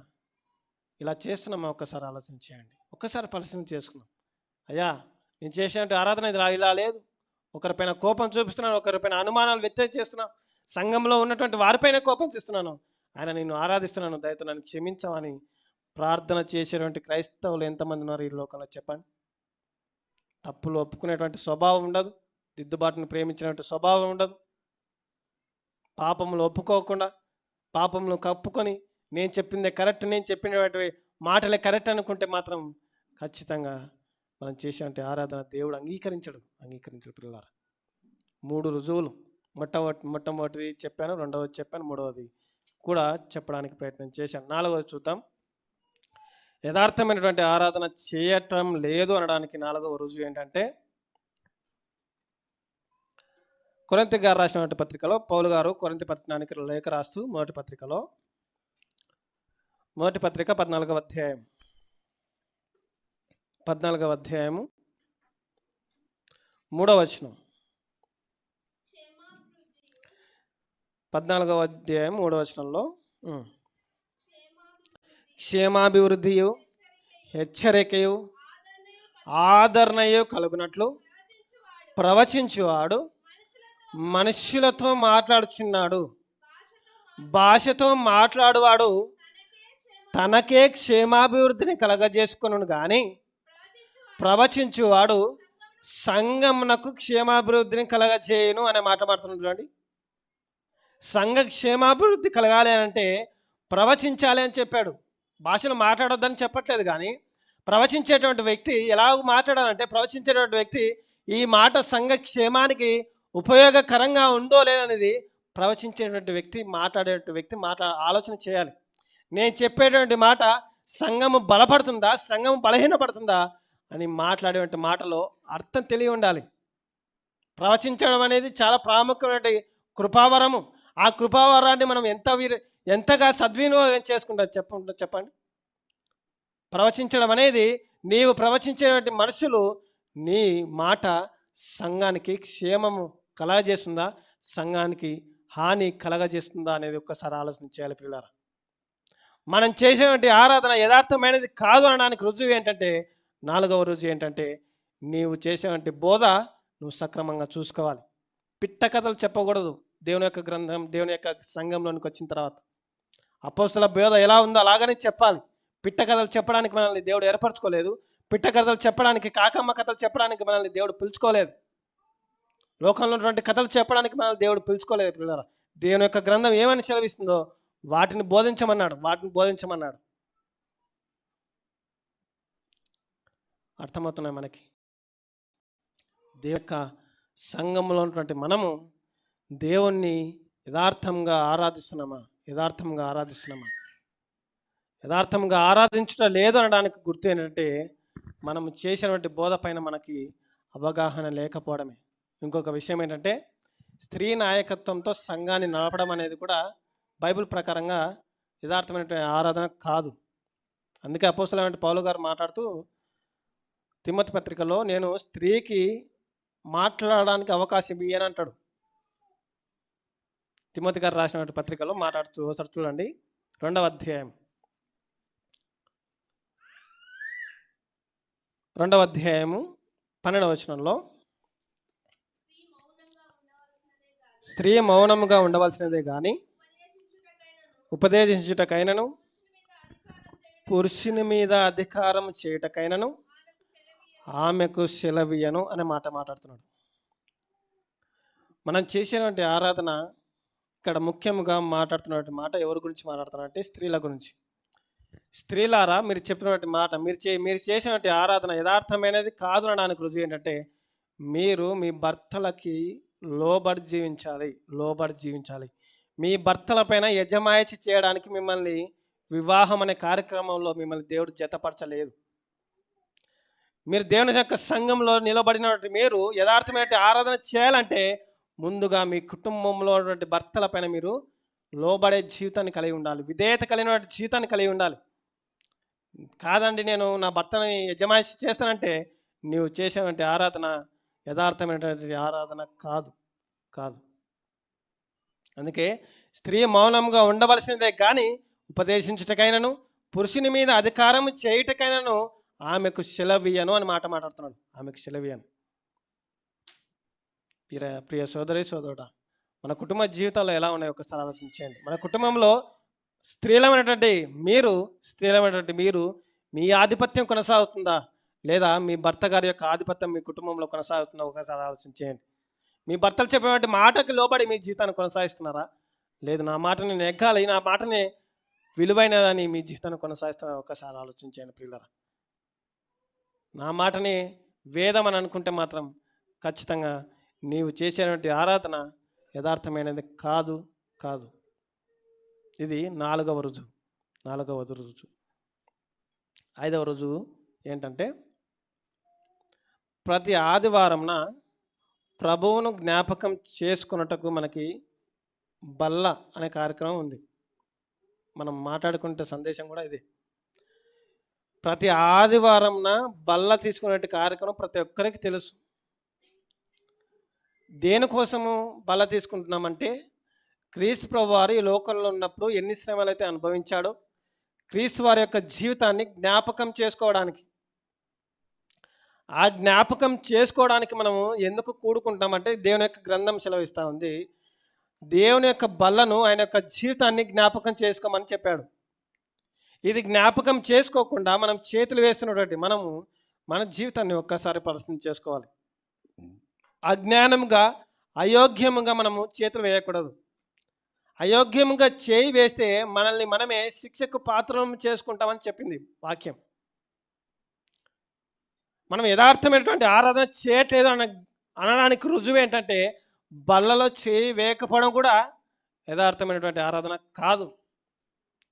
ఇలా చేస్తున్నామా ఒక్కసారి ఆలోచన చేయండి. ఒక్కసారి పరిశీలన చేసుకున్నాం. అయ్యా, నేను చేసేటువంటి ఆరాధన ఇలా లేదు. ఒకరిపైన కోపం చూపిస్తున్నాను, ఒకరిపైన అనుమానాలు వ్యక్తం చేస్తున్నాను, సంఘంలో ఉన్నటువంటి వారిపైన కోపం చూస్తున్నాను, ఆయన నిన్ను ఆరాధిస్తున్నాను, దయతో నన్ను క్షమించమని ప్రార్థన చేసేటువంటి క్రైస్తవులు ఎంతమంది ఉన్నారు ఈ లోకంలో చెప్పండి? తప్పులు ఒప్పుకునేటువంటి స్వభావం ఉండదు, దిద్దుబాటును ప్రేమించినటువంటి స్వభావం ఉండదు. పాపములు ఒప్పుకోకుండా పాపములు కప్పుకొని నేను చెప్పిందే కరెక్ట్, నేను చెప్పినటువంటి మాటలే కరెక్ట్ అనుకుంటే మాత్రం ఖచ్చితంగా మనం చేసేటువంటి ఆరాధన దేవుడు అంగీకరించడు పిల్లలారా. 3 రుజువులు, మొట్టమొదటిది చెప్పాను, రెండవది చెప్పాను, మూడవది కూడా చెప్పడానికి ప్రయత్నం చేశాను. 4వది చూద్దాం. యథార్థమైనటువంటి ఆరాధన చేయటం లేదు అనడానికి 4వ రుజువు ఏంటంటే కొరింథీ గారు రాసినటువంటి పత్రికలో పౌలు గారు కొరింథీ పట్టణానికి లేఖ రాస్తూ మొదటి పత్రిక 14వ అధ్యాయం 3వ వచనం. 14వ అధ్యాయం 3వ వచనంలో క్షేమాభివృద్ధియు హెచ్చరికయు ఆదరణయు కలుగునట్లు ప్రవచించువాడు మనుష్యులతో మాట్లాడుచున్నాడు. భాషతో మాట్లాడువాడు తనకే క్షేమాభివృద్ధిని కలగజేసుకొను గాని ప్రవచించువాడు సంఘమునకు క్షేమాభివృద్ధిని కలగజేయను అనే మాట మాట్లాడుతున్నాడు. చూడండి, సంఘ క్షేమాభివృద్ధి కలగాలి అంటే ప్రవచించాలి అని చెప్పాడు. భాషను మాట్లాడొద్దని చెప్పట్లేదు, కానీ ప్రవచించేటువంటి వ్యక్తి ఎలా మాట్లాడాలంటే ప్రవచించేటువంటి వ్యక్తి ఈ మాట సంఘ క్షేమానికి ఉపయోగకరంగా ఉందో లేదనేది ప్రవచించేటువంటి వ్యక్తి, మాట్లాడేటువంటి వ్యక్తి ఆలోచన చేయాలి. నేను చెప్పేటువంటి మాట సంఘము బలపడుతుందా, సంఘము బలహీనపడుతుందా అని మాట్లాడేటువంటి మాటలో అర్థం తెలియ ఉండాలి. ప్రవచించడం అనేది చాలా ప్రాముఖ్యమైన కృపావరము. ఆ కృపావరాన్ని మనం ఎంతగా సద్వినియోగం చేసుకుంటారు చెప్పండి. ప్రవచించడం అనేది నీవు ప్రవచించేటువంటి మనుషులు నీ మాట సంఘానికి క్షేమము కలగజేస్తుందా, సంఘానికి హాని కలగజేస్తుందా అనేది ఒక్కసారి ఆలోచన చేయాలి ప్రియులారా. మనం చేసేటువంటి ఆరాధన యథార్థమైనది కాదు అనడానికి రుజువు ఏంటంటే, 4వ రుజువు ఏంటంటే, నీవు చేసేటువంటి బోధ నువ్వు సక్రమంగా చూసుకోవాలి. పిట్ట కథలు చెప్పకూడదు. దేవుని యొక్క గ్రంథం, దేవుని యొక్క సంఘంలోనికి వచ్చిన తర్వాత అపోస్తల బోధ ఎలా ఉందో అలాగనే చెప్పాలి. పిట్ట కథలు చెప్పడానికి మనల్ని దేవుడు ఏర్పరచుకోలేదు. పిట్ట కథలు చెప్పడానికి, కాకమ్మ కథలు చెప్పడానికి మనల్ని దేవుడు పిలుచుకోలేదు. లోకంలో ఉన్నటువంటి కథలు చెప్పడానికి మనల్ని దేవుడు పిలుచుకోలేదు పిల్లరా. దేవుని యొక్క గ్రంథం ఏమని సెలవిస్తుందో వాటిని బోధించమన్నాడు. అర్థమవుతున్నాయి మనకి. దేవుని యొక్క సంఘంలో ఉన్నటువంటి మనము దేవుణ్ణి యథార్థంగా ఆరాధిస్తున్నామా? యథార్థంగా ఆరాధించడం లేదు అనడానికి గుర్తు ఏంటంటే, మనము చేసినటువంటి బోధ పైన మనకి అవగాహన లేకపోవడమే. ఇంకొక విషయం ఏంటంటే, స్త్రీ నాయకత్వంతో సంఘాన్ని నడపడం అనేది కూడా బైబిల్ ప్రకారంగా యథార్థమైనటువంటి ఆరాధన కాదు. అందుకే అపోస్తలుడైన పౌలు గారు మాట్లాడుతూ తిమోతి పత్రికలో, నేను స్త్రీకి మాట్లాడడానికి అవకాశం ఇయ్యని అంటాడు. తిమోతి గారు రాసినటువంటి పత్రికలో మాట్లాడుతూ ఒకసారి చూడండి, 2వ అధ్యాయం 12వ వచనంలో, స్త్రీ మౌనముగా ఉండవలసినదే కానీ ఉపదేశించుటకైనను పురుషుని మీద అధికారం చేయుటకైనను ఆమెకు సెలవియను అనే మాట మాట్లాడుతున్నాడు. మనం చేసేటువంటి ఆరాధన ఇక్కడ ముఖ్యంగా మాట్లాడుతున్నటువంటి మాట ఎవరి గురించి మాట్లాడుతున్నారంటే స్త్రీల గురించి. స్త్రీలారా, మీరు చెప్పినటువంటి మాట, మీరు చేసినటువంటి ఆరాధన యథార్థమైనది కాదు అనడానికి రుజువు ఏంటంటే, మీరు మీ భర్తలకి లోబడి జీవించాలి. మీ భర్తల పైన యజమాయిషి చేయడానికి మిమ్మల్ని వివాహం అనే కార్యక్రమంలో మిమ్మల్ని దేవుడు జతపరచలేదు. మీరు దేవుని యొక్క సంఘంలో నిలబడినటువంటి మీరు యథార్థమైన ఆరాధన చేయాలంటే ముందుగా మీ కుటుంబంలో ఉన్నటువంటి భర్తల పైన మీరు లోబడే జీవితాన్ని కలిగి ఉండాలి, విధేయత కలిగినటువంటి జీవితాన్ని కలిగి ఉండాలి. కాదండి నేను నా భర్తని యజమాయిషి చేస్తానంటే నీవు చేసేటువంటి ఆరాధన యథార్థమైనటువంటి ఆరాధన కాదు. అందుకే స్త్రీ మౌనంగా ఉండవలసినదే కానీ ఉపదేశించుటకైనను పురుషుని మీద అధికారం చేయుటకైనను ఆమెకు సెలవియను అని మాట్లాడుతున్నాడు. ఆమెకు సెలవియను. ప్రియ సోదరుడా, మన కుటుంబ జీవితాల్లో ఎలా ఉన్నాయో ఒకసారి ఆలోచించండి. మన కుటుంబంలో స్త్రీలమైనటువంటి మీరు మీ ఆధిపత్యం కొనసాగుతుందా, లేదా మీ భర్త గారి యొక్క ఆధిపత్యం మీ కుటుంబంలో కొనసాగుతుందా ఒకసారి ఆలోచించేయండి. మీ భర్తలు చెప్పినటువంటి మాటకి లోబడి మీ జీవితాన్ని కొనసాగిస్తున్నారా, లేదు నా మాటని నెగ్గాలి, నా మాటని విలువైనదని మీ జీవితాన్ని కొనసాగిస్తున్నారా ఒకసారి ఆలోచించండి ప్రియులారా. నా మాటని వేదం అని అనుకుంటే మాత్రం ఖచ్చితంగా నీవు చేసేటువంటి ఆరాధన యథార్థమైనది కాదు. ఇది 4వ రుజువు. 5వ రుజువు ఏంటంటే, ప్రతి ఆదివారంన ప్రభువును జ్ఞాపకం చేసుకున్నటకు మనకి బల్ల అనే కార్యక్రమం ఉంది. మనం మాట్లాడుకుంటే సందేశం కూడా ఇది. ప్రతి ఆదివారంన బల్ల తీసుకునే కార్యక్రమం ప్రతి ఒక్కరికి తెలుసు. దేనికోసము బల్ల తీసుకుంటున్నామంటే, క్రీస్తు ప్రభు వారు ఈ లోకంలో ఉన్నప్పుడు ఎన్ని శ్రమలు అయితే అనుభవించాడో క్రీస్తు వారి యొక్క జీవితాన్ని జ్ఞాపకం చేసుకోవడానికి. ఆ జ్ఞాపకం చేసుకోవడానికి మనము ఎందుకు కూడుకుంటామంటే, దేవుని యొక్క గ్రంథం సెలవిస్తూ ఉంది, దేవుని యొక్క బల్లను, ఆయన యొక్క జీవితాన్ని జ్ఞాపకం చేసుకోమని చెప్పాడు. ఇది జ్ఞాపకం చేసుకోకుండా మనం చేతులు వేస్తున్నటువంటి మనము మన జీవితాన్ని ఒక్కసారి పరిశీలన చేసుకోవాలి. అజ్ఞానంగా అయోగ్యముగా మనము చేతులు వేయకూడదు. అయోగ్యముగా చేయి వేస్తే మనల్ని మనమే శిక్షకు పాత్రలను చేసుకుంటామని చెప్పింది వాక్యం. మనం యథార్థమైనటువంటి ఆరాధన చేయట్లేదు అనడానికి రుజువు ఏంటంటే బల్లలో చేయి వేయకపోవడం కూడా యథార్థమైనటువంటి ఆరాధన కాదు.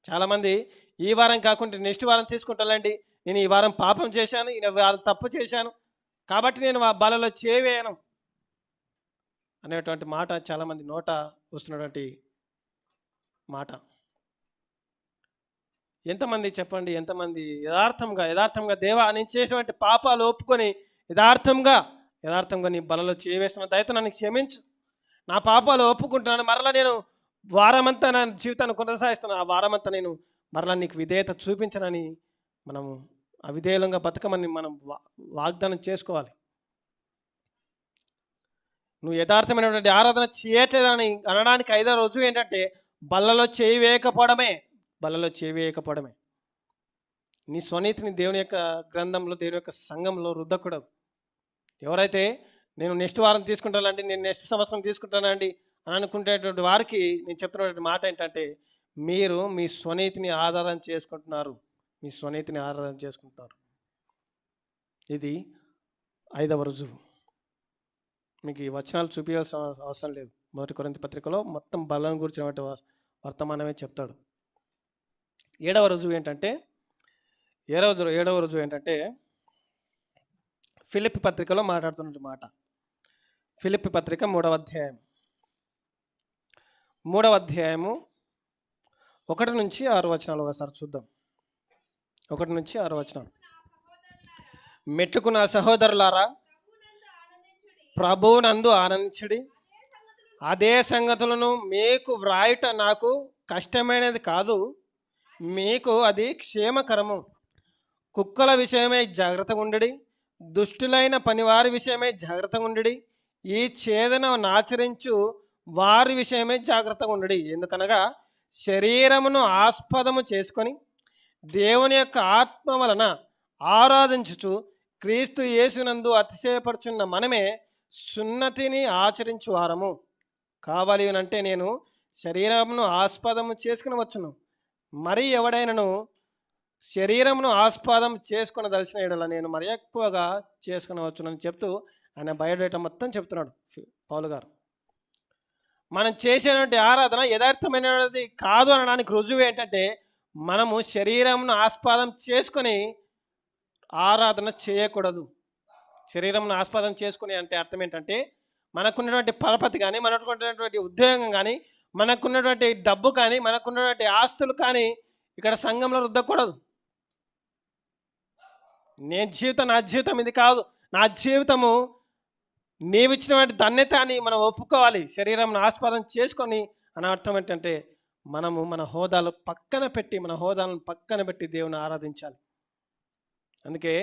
చాలామంది ఈ వారం కాకుండా నెక్స్ట్ వారం తీసుకుంటానండి, నేను ఈ వారం పాపం చేశాను, ఈ వారం తప్పు చేశాను కాబట్టి నేను ఆ బలలో చేయి వేయను అనేటువంటి మాట చాలామంది నోట వస్తున్నటువంటి మాట. ఎంతమంది చెప్పండి, ఎంతమంది యథార్థంగా దేవా నేను చేసినటువంటి పాపాలు ఒప్పుకొని యథార్థంగా నీ బలలో చేయవేస్తున్న దయతో నన్ను క్షమించు, నా పాపాలు ఒప్పుకుంటున్నాను, మరలా నేను వారమంతా నా జీవితాన్ని కొనసాగిస్తున్నాను, ఆ వారమంతా నేను మరలా నీకు విధేయత చూపించనని మనము అవిధేయులంగా బతకమని మనం వాగ్దానం చేసుకోవాలి. నువ్వు యథార్థమైనటువంటి ఆరాధన చేయట్లేదని అనడానికి 5వ రుజువు ఏంటంటే బలలో చేయి వేయకపోవడమే. నీ స్వనీతిని దేవుని యొక్క గ్రంథంలో, దేవుని యొక్క సంఘంలో రుద్దకూడదు. ఎవరైతే నేను నెక్స్ట్ వారం తీసుకుంటానండి, నేను నెక్స్ట్ సంవత్సరం తీసుకుంటానండి అని అనుకునేటువంటి వారికి నేను చెప్తున్నటువంటి మాట ఏంటంటే మీరు మీ స్వనీతిని ఆధారం చేసుకుంటున్నారు. ఇది 5వ రుజువు. మీకు ఈ వచనాలు చూపించాల్సిన అవసరం లేదు. 1 కొరింథీ పత్రికలో మొత్తం బలం గురించినటువంటి వర్తమానమే చెప్తాడు. 7వ రుజువు ఏంటంటే ఫిలిప్పీ పత్రికలో మాట్లాడుతున్న మాట. ఫిలిప్పీ పత్రిక 3వ అధ్యాయము 1 నుంచి 6 వచనాలు ఒకసారి చూద్దాం. 1 నుంచి 6 వచనాలు. మెట్టుకు నా సహోదరులారా, ప్రభువునందు ఆనందించుడి. అదే సంగతులను మీకు వ్రాయుట నాకు కష్టమైనది కాదు, మీకు అది క్షేమకరము. కుక్కల విషయమై జాగ్రత్తగా ఉండుడి, దుష్టులైన పనివారి విషయమై జాగ్రత్తగా ఉండుడి, ఈ ఛేదనను ఆచరించు వారి విషయమై జాగ్రత్తగా ఉండుడి. ఎందుకనగా శరీరమును ఆస్పదము చేసుకొని దేవుని యొక్క ఆత్మ వలన ఆరాధించుచు క్రీస్తు యేసునందు అతిశయపడుచున్న మనమే సున్నతిని ఆచరించు వారము కావాలి అంటే నేను శరీరమును ఆస్పదము చేసుకుని వచ్చును. మరి ఎవడైనను శరీరమును ఆస్పదం చేసుకునదలిచిన యెడల నేను మరి ఎక్కువగా చేసుకునవచ్చునని చెప్తూ ఆయన బయోడేటా మొత్తం చెప్తున్నాడు పౌలు గారు. మనం చేసేటువంటి ఆరాధన యథార్థమైనది కాదు అనడానికి రుజువు ఏంటంటే మనము శరీరమును ఆస్పదం చేసుకొని ఆరాధన చేయకూడదు. శరీరంను ఆస్పదం చేసుకుని అంటే అర్థం ఏంటంటే మనకున్నటువంటి పరపతి కానీ, మనకున్నటువంటి ఉద్యోగం కానీ, మనకున్నటువంటి డబ్బు కానీ, మనకున్నటువంటి ఆస్తులు కానీ ఇక్కడ సంఘంలో రుద్దకూడదు. నా జీవితం ఇది కాదు, నా జీవితము నీవిచ్చినటువంటి ధన్యత అని మనం ఒప్పుకోవాలి. శరీరం ఆస్పదం చేసుకొని అని అర్థం ఏంటంటే మనము మన హోదాలను పక్కన పెట్టి దేవుని ఆరాధించాలి. అందుకే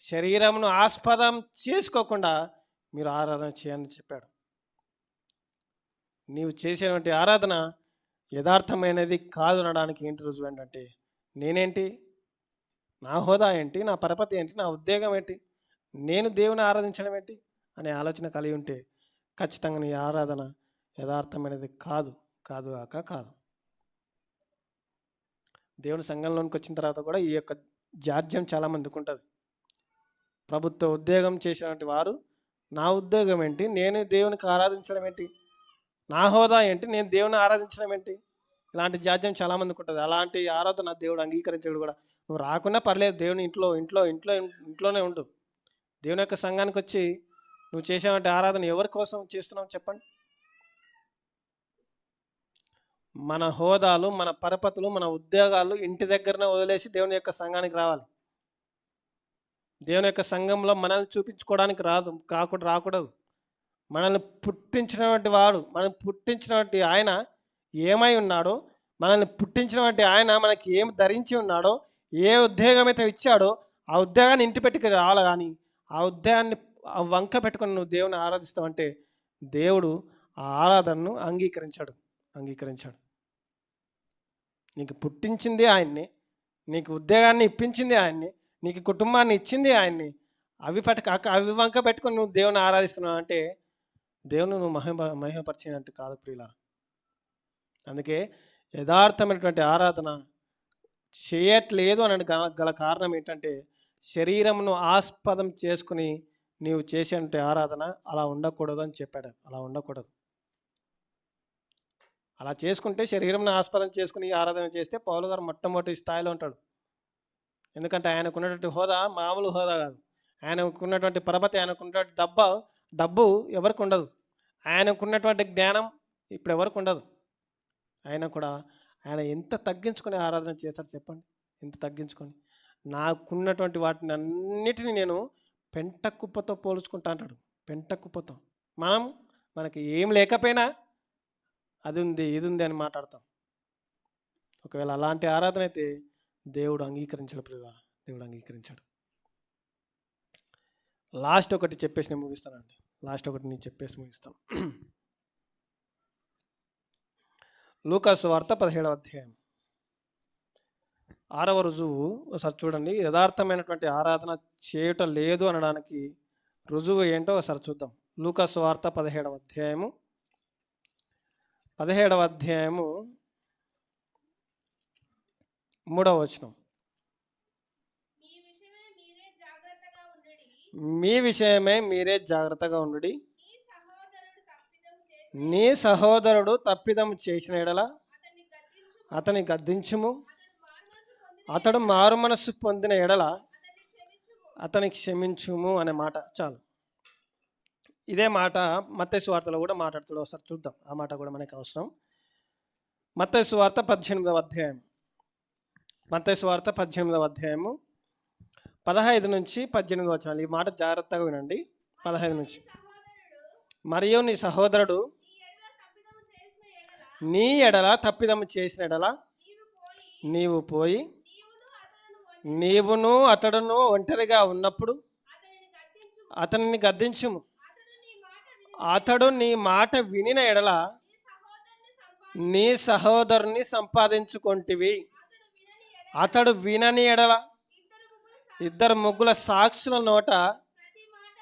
శరీరమును ఆస్పదం చేసుకోకుండా మీరు ఆరాధన చేయని చెప్పాడు. నీవు చేసేటువంటి ఆరాధన యథార్థమైనది కాదు అనడానికి ఏంటి రుజువు ఏంటంటే నేనేంటి, నా హోదా ఏంటి, నా పరపతి ఏంటి, నా ఉద్యోగం ఏంటి, నేను దేవుని ఆరాధించడం ఏంటి అనే ఆలోచన కలిగి ఉంటే ఖచ్చితంగా నీ ఆరాధన యథార్థమైనది కాదు. దేవుని సంఘంలోనికి వచ్చిన తర్వాత కూడా ఈ యొక్క జాడ్యం చాలామందికి ఉంటుంది. ప్రభుత్వ ఉద్యోగం చేసినటువంటి వారు నా ఉద్యోగం ఏంటి, నేను దేవునికి ఆరాధించడం ఏంటి, నా హోదా ఏంటి, నేను దేవుని ఆరాధించడం ఏంటి, ఇలాంటి జాడ్యం చాలామందికి ఉంటుంది. అలాంటి ఆరాధన దేవుడు అంగీకరించడు కూడా. నువ్వు రాకున్నా పర్లేదు, దేవుని ఇంట్లోనే ఉండు. దేవుని యొక్క సంఘానికి వచ్చి నువ్వు చేసేటువంటి ఆరాధన ఎవరి కోసం చేస్తున్నావు చెప్పండి. మన హోదాలు, మన పరపతులు, మన ఉద్యోగాలు ఇంటి దగ్గరనే వదిలేసి దేవుని యొక్క సంఘానికి రావాలి. దేవుని యొక్క సంఘంలో మనల్ని చూపించుకోవడానికి రాకూడదు. మనల్ని పుట్టించినటువంటి ఆయన ఏమై ఉన్నాడో, మనల్ని పుట్టించినటువంటి ఆయన మనకి ఏం ధరించి ఉన్నాడో, ఏ ఉద్యోగం అయితే ఇచ్చాడో ఆ ఉద్యోగాన్ని ఇంటి పెట్టుకు రావాలి. కానీ ఆ ఉద్యోగాన్ని వంక పెట్టుకొని నువ్వు దేవుని ఆరాధిస్తావంటే దేవుడు ఆ ఆరాధనను అంగీకరించాడు. నీకు పుట్టించింది ఆయన్ని, నీకు ఉద్యోగాన్ని ఇప్పించింది ఆయన్ని, నీకు కుటుంబాన్ని ఇచ్చింది ఆయన్ని. అవి వంక పెట్టుకొని నువ్వు దేవుని ఆరాధిస్తున్నావు అంటే దేవుని నువ్వు మహిమపరిచినట్టు కాదు ప్రియులారా. అందుకే యథార్థమైనటువంటి ఆరాధన చేయట్లేదు అని గల కారణం ఏంటంటే శరీరమును ఆస్పదం చేసుకుని నీవు చేసే ఆరాధన అలా ఉండకూడదు అని చెప్పాడు. అలా ఉండకూడదు. అలా చేసుకుంటే శరీరంను ఆస్పదం చేసుకుని ఆరాధన చేస్తే పౌలు గారు మొట్టమొదటి స్థాయిలో ఉంటాడు. ఎందుకంటే ఆయనకున్నటువంటి హోదా మామూలు హోదా కాదు. ఆయనకున్నటువంటి పరపతి, ఆయనకున్నటువంటి డబ్బు ఎవరికి ఉండదు. ఆయనకున్నటువంటి జ్ఞానం ఇప్పుడు ఎవరికి ఉండదు. ఆయన కూడా ఆయన ఎంత తగ్గించుకొని ఆరాధన చేస్తారు చెప్పండి. ఎంత తగ్గించుకొని, నాకున్నటువంటి వాటిని అన్నిటినీ నేను పెంట కుప్పతో పోల్చుకుంటా అంటాడు. పెంట కుప్పతో. మనకి ఏం లేకపోయినా అది ఉంది ఇది ఉంది అని మాట్లాడతాం. ఒకవేళ అలాంటి ఆరాధన అయితే దేవుడు అంగీకరించాడు. దేవుడు అంగీకరించాడు. లాస్ట్ ఒకటి చెప్పేసి నేను ముగిస్తానండి. ముగిస్తాను. లూకాసు వార్త 17వ అధ్యాయం 6వ రుజువు ఒకసారి చూడండి. యథార్థమైనటువంటి ఆరాధన చేయటం లేదు అనడానికి రుజువు ఏంటో ఒకసారి చూద్దాం. లూకాసు వార్త 17వ అధ్యాయము 3వ వచనం. మీ విషయమే మీరే జాగ్రత్తగా ఉండుడి. నీ సహోదరుడు తప్పిదం చేసిన ఎడల అతని గద్దించుము. అతడు మారు మనస్సు పొందిన ఎడల అతనికి క్షమించుము అనే మాట చాలు. ఇదే మాట మత్తయి సువార్తలో కూడా మాట్లాడుతాడు. ఒకసారి చూద్దాం. ఆ మాట కూడా మనకు అవసరం. మత్తయి సువార్త 18వ అధ్యాయం. 15 నుంచి 18 వచనాలు. ఈ మాట జాగ్రత్తగా వినండి. 15 నుంచి. మరియు నీ సహోదరుడు నీ ఎడల తప్పిదము చేసిన ఎడల నీవు పోయి నీవును అతడును ఒంటరిగా ఉన్నప్పుడు అతనిని గద్దించుము. అతడు నీ మాట వినిన ఎడల నీ సహోదరుని సంపాదించుకొంటివి. అతడు వినని ఎడల 2 సాక్షుల నోట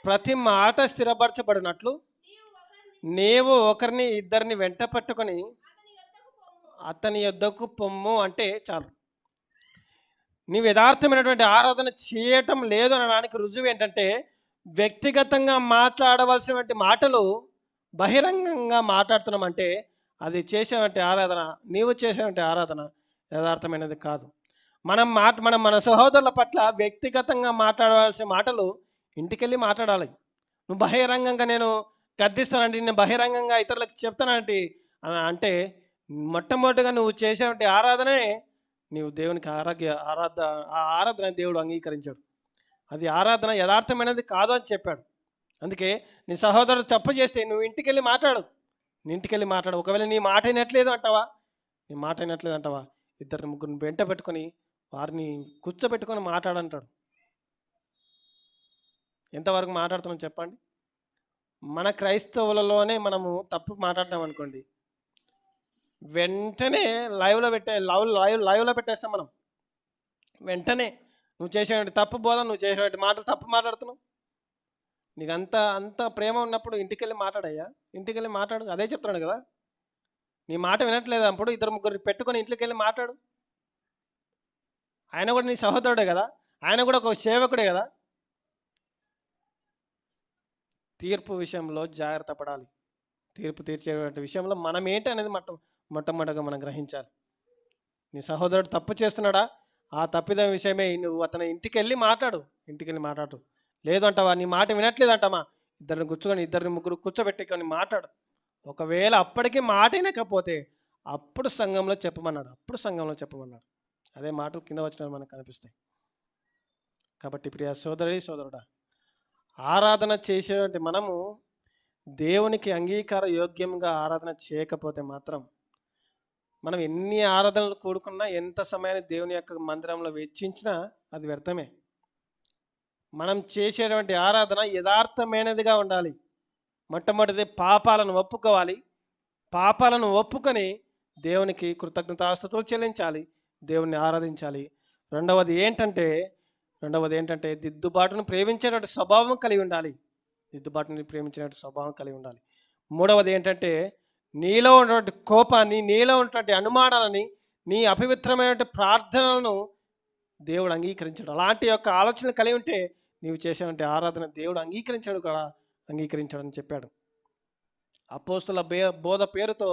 ప్రతి మాట స్థిరపరచబడినట్లు నీవు ఒకరిని 2 వెంట పట్టుకొని అతని యొద్దకు పొమ్ము అంటే చాలు. నీవు యథార్థమైనటువంటి ఆరాధన చేయటం లేదు అనడానికి రుజువు ఏంటంటే, వ్యక్తిగతంగా మాట్లాడవలసినటువంటి మాటలు బహిరంగంగా మాట్లాడుతున్నామంటే అది చేసేటువంటి ఆరాధన, నీవు చేసేటువంటి ఆరాధన యథార్థమైనది కాదు. మనం మన సహోదరుల పట్ల వ్యక్తిగతంగా మాట్లాడవలసిన మాటలు ఇంటికెళ్ళి మాట్లాడాలి. నువ్వు బహిరంగంగా నేను గద్దిస్తానంటే, నేను బహిరంగంగా ఇతరులకు చెప్తానంటే అంటే మొట్టమొదటిగా నువ్వు చేసేటువంటి ఆరాధనే నీవు దేవునికి ఆరాధన దేవుడు అంగీకరించాడు. అది ఆరాధన యథార్థమైనది కాదు అని చెప్పాడు. అందుకే నీ సహోదరుడు తప్పు చేస్తే నువ్వు ఇంటికెళ్ళి మాట్లాడు. ఒకవేళ నీ మాట అయినట్లేదు అంటావా, 2-3 వెంట పెట్టుకొని వారిని కూర్చోబెట్టుకొని మాట్లాడంటాడు. ఎంతవరకు మాట్లాడుతున్నాం చెప్పండి. మన క్రైస్తవులలోనే మనము తప్పు మాట్లాడతాం అనుకోండి, వెంటనే లైవ్లో పెట్టేస్తాం మనం. వెంటనే నువ్వు చేసేటువంటి తప్పు బోధ, నువ్వు చేసేటువంటి మాటలు తప్పు మాట్లాడుతున్నావు. నీకు అంత ప్రేమ ఉన్నప్పుడు ఇంటికెళ్ళి మాట్లాడయ్యా, ఇంటికెళ్ళి మాట్లాడు. అదే చెప్తున్నాడు కదా. నీ మాట వినట్లేదు అప్పుడు 2-3 పెట్టుకొని ఇంట్లోకి వెళ్ళి మాట్లాడు. ఆయన కూడా నీ సహోదరుడే కదా, ఆయన కూడా ఒక సేవకుడే కదా. తీర్పు విషయంలో జాగ్రత్త పడాలి. తీర్పు తీర్చేటువంటి విషయంలో మనం ఏంటి అనేది మొట్టమొదటిగా మనం గ్రహించాలి. నీ సహోదరుడు తప్పు చేస్తున్నాడా, ఆ తప్పిదం విషయమే నువ్వు అతని ఇంటికి వెళ్ళి మాట్లాడు. లేదు అంటావా, నీ మాట వినట్లేదు అంటామా, 2-3 కూర్చోబెట్టుకొని మాట్లాడు. ఒకవేళ అప్పటికి మాట వినకపోతే అప్పుడు సంఘంలో చెప్పమన్నాడు. అదే మాటలు కింద వచ్చిన మనకు కనిపిస్తాయి. కాబట్టి ప్రియ సోదరుడా, ఆరాధన చేసేటువంటి మనము దేవునికి అంగీకార యోగ్యంగా ఆరాధన చేయకపోతే మాత్రం మనం ఎన్ని ఆరాధనలు కూడుకున్నా, ఎంత సమయాన్ని దేవుని యొక్క మందిరంలో వెచ్చించినా అది వ్యర్థమే. మనం చేసేటువంటి ఆరాధన యథార్థమైనదిగా ఉండాలి. మొట్టమొదటిది పాపాలను ఒప్పుకోవాలి. పాపాలను ఒప్పుకొని దేవునికి కృతజ్ఞతాస్తుతులు చెల్లించాలి, దేవుణ్ణి ఆరాధించాలి. రెండవది ఏంటంటే దిద్దుబాటును ప్రేమించేటువంటి స్వభావం కలిగి ఉండాలి. మూడవది ఏంటంటే నీలో ఉన్నటువంటి కోపాన్ని, నీలో ఉన్నటువంటి అనుమానాలని, నీ అపవిత్రమైనటువంటి ప్రార్థనలను దేవుడు అంగీకరించాడు. అలాంటి యొక్క ఆలోచన కలిగి ఉంటే నీవు చేసేవంటి ఆరాధన దేవుడు అంగీకరించాడు కూడా, అంగీకరించాడని చెప్పాడు. అపోస్తుల బోధ పేరుతో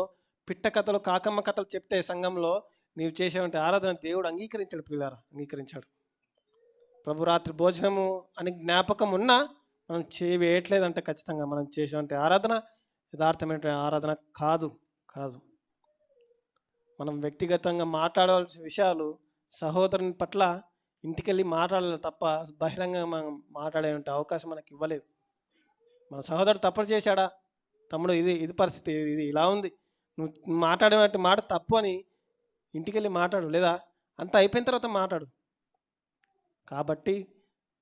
పిట్ట కథలు కాకమ్మ కథలు చెప్తే సంఘంలో నీవు చేసేవంటి ఆరాధన దేవుడు అంగీకరించాడు. పిల్లారా, అంగీకరించాడు. ప్రభు రాత్రి భోజనము అని జ్ఞాపకం ఉన్నా మనం చేయవేయట్లేదంటే ఖచ్చితంగా మనం చేసేవంటి ఆరాధన యథార్థమైన ఆరాధన కాదు. మనం వ్యక్తిగతంగా మాట్లాడవలసిన విషయాలు సహోదరుని పట్ల ఇంటికెళ్ళి మాట్లాడాలి తప్ప బహిరంగంగా మనం మాట్లాడే అవకాశం మనకి ఇవ్వలేదు. మన సహోదరుడు తప్పు చేశాడా, తమ్ముడు ఇది పరిస్థితి, ఇది ఇలా ఉంది, నువ్వు మాట్లాడేటువంటి మాట తప్పు అని ఇంటికెళ్ళి మాట్లాడు, లేదా అంతా అయిపోయిన తర్వాత మాట్లాడు. కాబట్టి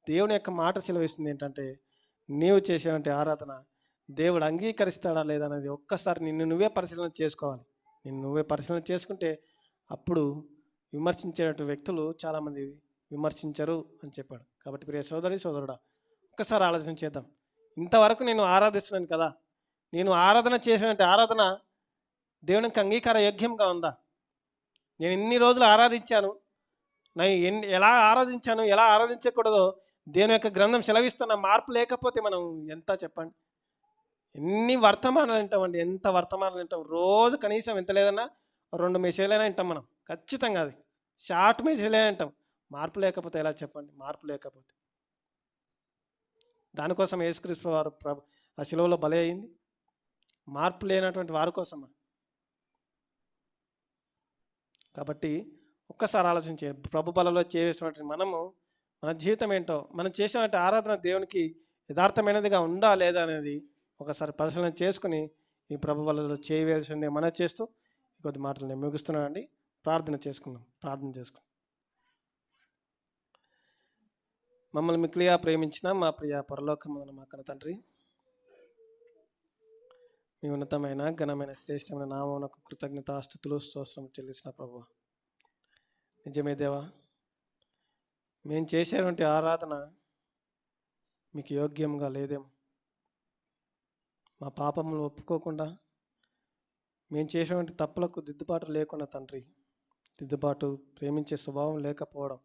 దేవుని యొక్క మాట సెలవిస్తుంది ఏంటంటే, నీవు చేసేటువంటి ఆరాధన దేవుడు అంగీకరిస్తాడా లేదా అనేది ఒక్కసారి నిన్ను నువ్వే పరిశీలన చేసుకోవాలి. నిన్ను నువ్వే పరిశీలన చేసుకుంటే అప్పుడు విమర్శించేటువంటి వ్యక్తులు చాలామంది విమర్శించరు అని చెప్పాడు. కాబట్టి ప్రియ సోదరుడా, ఒక్కసారి ఆలోచన చేద్దాం. ఇంతవరకు నేను ఆరాధిస్తున్నాను కదా, నేను ఆరాధన చేసినటువంటి ఆరాధన దేవునికి అంగీకార యోగ్యంగా ఉందా? నేను ఎన్ని రోజులు ఆరాధించాను, నేను ఎలా ఆరాధించాను, ఎలా ఆరాధించకూడదో దేవుని యొక్క గ్రంథం సెలవిస్తున్న మార్పు లేకపోతే మనం ఎంత చెప్పండి. ఎన్ని వర్తమానాలు వింటామండి, ఎంత వర్తమానాలు వింటాం. రోజు కనీసం ఎంత లేదన్నా 2 మెసేజ్లైనా వింటాం మనం ఖచ్చితంగా. అది షార్ట్ మెసేజ్లే వింటాం. మార్పు లేకపోతే ఎలా చెప్పండి? మార్పు లేకపోతే దానికోసం యేసుక్రీస్తు వారు ఆ శిలువలో బలి అయింది, మార్పు లేనటువంటి వారి కోసమా? కాబట్టి ఒక్కసారి ఆలోచించే, ప్రభు బలలో చేసినటువంటి మనము మన జీవితం ఏంటో, మనం చేసేటువంటి ఆరాధన దేవునికి యథార్థమైనదిగా ఉందా లేదా అనేది ఒకసారి పరిశీలన చేసుకుని ఈ ప్రభు బలలో చేయవలసిందే మనం చేస్తూ కొద్ది మాటలు నేను ముగిస్తున్నానండి. ప్రార్థన చేసుకుందాం. మమ్మల్ని మిక్కిలిగా ప్రేమించిన మా ప్రియ పరలోకమున మా కన్న తండ్రి, మీ ఉన్నతమైన ఘనమైన శ్రేష్టమైన నామమునకు కృతజ్ఞతాస్తుతులు స్తోత్రం చెల్లిసిన ప్రభువా, నిజమే దేవా, మేము చేసేటువంటి ఆరాధన మీకు యోగ్యంగా లేదేమో. మా పాపములు ఒప్పుకోకుండా మేము చేసేటువంటి తప్పులకు దిద్దుబాటు లేకుండా తండ్రి, దిద్దుబాటు ప్రేమించే స్వభావం లేకపోవడం,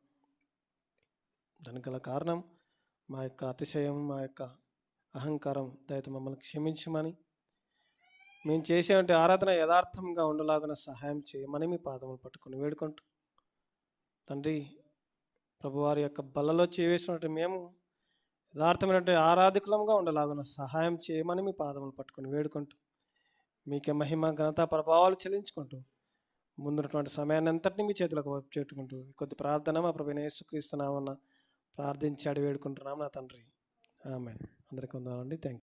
దానికి గల కారణం మా యొక్క అతిశయం, మా యొక్క అహంకారం. దయతో మమ్మల్ని క్షమించమని, మేము చేసేటువంటి ఆరాధన యథార్థంగా ఉండలాగున సహాయం చేయమని మీ పాదములు పట్టుకొని వేడుకుంటూ తండ్రి, ప్రభువారి యొక్క బలలో చేవేసినట్టు మేము యథార్థమైనటువంటి ఆరాధికులంగా ఉండలాగున సహాయం చేయమని మీ పాదములు పట్టుకొని వేడుకుంటూ మీకే మహిమ ఘనత ప్రభావాలు చెల్లించుకుంటూ ముందున్నటువంటి సమయాన్ని అంతటినీ మీ చేతులకు చేట్టుకుంటూ కొద్ది ప్రార్థన మా ప్రభువైన యేసుక్రీస్తు నామమున ప్రార్థించి అడిగి వేడుకుంటున్నాం నా తండ్రి. ఆమేన్. అందరికీ వందనాలండి. Thank you.